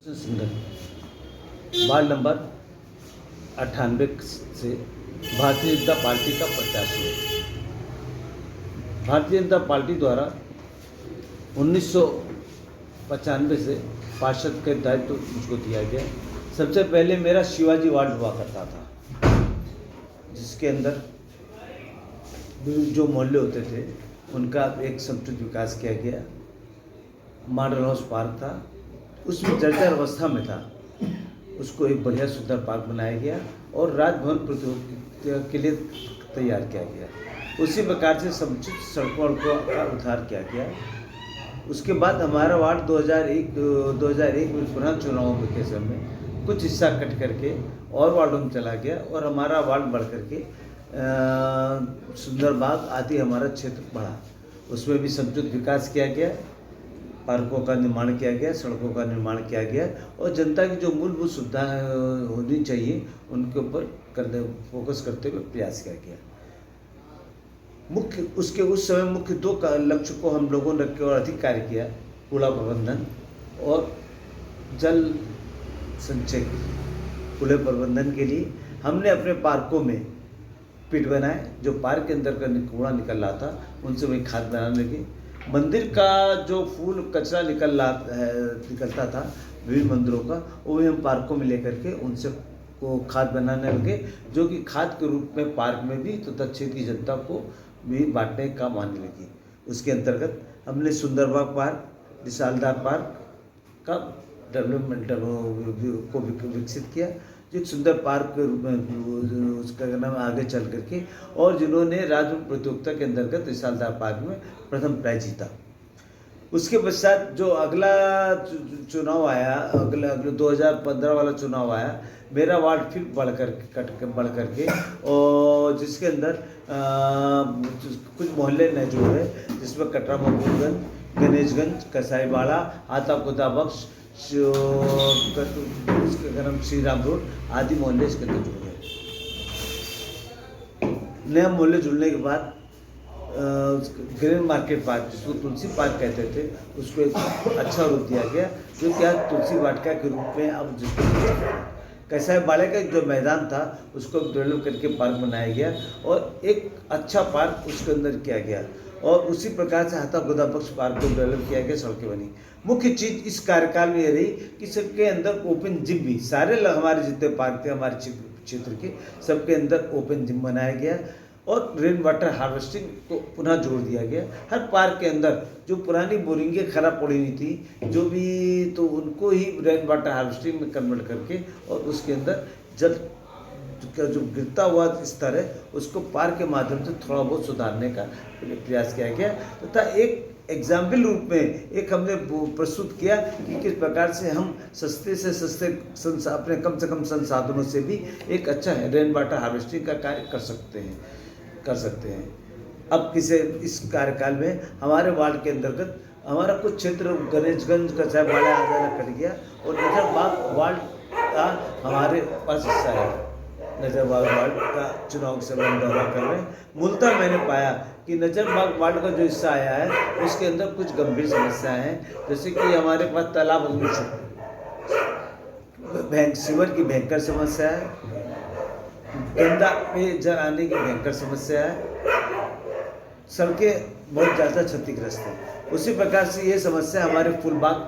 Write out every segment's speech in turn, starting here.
Singhal ward number 98 से Bharatiya Janata party का प्रत्याशी है। भारतीय जनता पार्टी द्वारा 1995 से पार्षद के दायित्व मुझको दिया गया। सबसे पहले मेरा शिवाजी वार्ड हुआ करता था, जिसके अंदर जो मोहल्ले होते थे उनका एक समुचित विकास किया गया। मॉडल हाउस पार्क था, उसमें जर्जर अवस्था में था, उसको एक बढ़िया सुंदर पार्क बनाया गया और राजभवन प्रतियोगिता के लिए तैयार किया गया। उसी प्रकार से समुचित सड़कों का उद्धार किया गया। उसके बाद हमारा वार्ड 2001 में पुनः चुनावों के समय कुछ हिस्सा कट करके और वार्डों में चला गया और हमारा वार्ड बढ़ करके सुंदरबाग आदि हमारा क्षेत्र बढ़ा। उसमें भी समुचित विकास किया गया, पार्कों का निर्माण किया गया, सड़कों का निर्माण किया गया और जनता की जो मूलभूत सुविधाएं होनी चाहिए उनके ऊपर फोकस करते हुए प्रयास किया गया। उस समय मुख्य दो लक्ष्य को हम लोगों ने रखे और अधिक कार्य किया: कूड़ा प्रबंधन और जल संचय। कूड़े प्रबंधन के लिए हमने अपने पार्कों में पिट बनाए, जो पार्क के अंदर का कूड़ा निकल रहा था उनसे वही खाद बनाने लगे। मंदिर का जो फूल कचरा निकलता था विभिन्न मंदिरों का, वो भी हम पार्कों में लेकर के उनसे को खाद बनाने लगे, जो कि खाद के रूप में पार्क में भी तथा क्षेत्र की जनता को भी बांटने का काम आने लगी। उसके अंतर्गत हमने सुंदरबाग पार्क, विशालदार पार्क का डेवलपमेंट को विकसित किया, जो एक सुंदर पार्क के रूप में उसका नाम आगे चल करके, और जिन्होंने राज्य प्रतियोगिता के अंतर्गत विशालदार पार्क में प्रथम प्राइज जीता। उसके पश्चात जो अगला चुनाव आया, अगला 2015 वाला चुनाव आया, मेरा वार्ड फिर बढ़ करके और जिसके अंदर कुछ मोहल्ले ने जो है, जिसमें कटरा मकबूलगंज, गणेशगंज, कसाईबाड़ा, आता बख्श, उसके नाम श्री राम रोड आदि मोहल्ले इसके अंदर जुड़ गए। नया मोहल्ले जुड़ने के बाद ग्रीन मार्केट पार्क, जिसको तुलसी पार्क कहते थे, उसको एक अच्छा रूप दिया गया, जो क्या तुलसी वाटिका के रूप में अब जिसको कसाईबाड़े का जो मैदान था उसको डेवलप करके पार्क बनाया गया और एक अच्छा पार्क उसके अंदर किया गया। और उसी प्रकार से हाथा बख्श पार्क को डेवलप किया गया, सड़कें बनी। मुख्य चीज़ इस कार्यकाल में ये रही कि सबके अंदर ओपन जिम भी, सारे हमारे जितने पार्क थे हमारे क्षेत्र के, सबके अंदर ओपन जिम बनाया गया और रेन वाटर हार्वेस्टिंग को पुनः जोड़ दिया गया। हर पार्क के अंदर जो पुरानी बोरिंगें खराब पड़ी हुई थी जो भी, तो उनको ही रेन वाटर हार्वेस्टिंग में कन्वर्ट करके और उसके अंदर जल का जो गिरता हुआ स्तर है उसको पार्क के माध्यम से थोड़ा बहुत सुधारने का प्रयास किया गया। तथा एक एग्जाम्पल रूप में एक हमने प्रस्तुत किया कि किस प्रकार से हम सस्ते से सस्ते अपने कम से कम संसाधनों से भी एक अच्छा रेन वाटर हार्वेस्टिंग का कार्य कर सकते हैं। अब इस कार्यकाल में हमारे वार्ड के अंतर्गत हमारा कुछ क्षेत्र गणेशगंज, कसाईबाड़ा आदि कट गया और नजरबाग वार्ड का हमारे पास हिस्सा है। नजरबाग वार्ड का चुनाव के समय हम दौरा कर रहे हैं। मूलतः मैंने पाया कि नजरबाग वार्ड का जो हिस्सा आया है उसके अंदर कुछ गंभीर समस्याएं हैं, जैसे कि हमारे पास तालाब सीवर की भयंकर समस्या है, गंदा पेयजल आने की भयंकर समस्या है, सड़कें बहुत ज़्यादा क्षतिग्रस्त हैं। उसी प्रकार से ये समस्या हमारे फूलबाग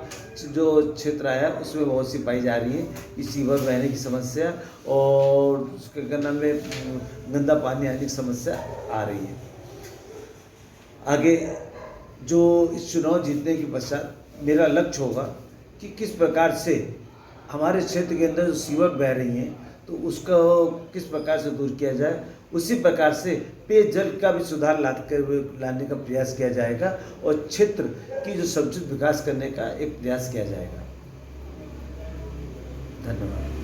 जो क्षेत्र आया उसमें बहुत सी पाई जा रही है कि सीवर बहने की समस्या और उसके गन्ना में गंदा पानी आने की समस्या आ रही है। आगे जो इस चुनाव जीतने के पश्चात मेरा लक्ष्य होगा कि किस प्रकार से हमारे क्षेत्र के अंदर जो सीवर बह रही हैं तो उसको किस प्रकार से दूर किया जाए। उसी प्रकार से पेयजल का भी सुधार लाने का प्रयास किया जाएगा और क्षेत्र की जो समुचित विकास करने का एक प्रयास किया जाएगा। धन्यवाद।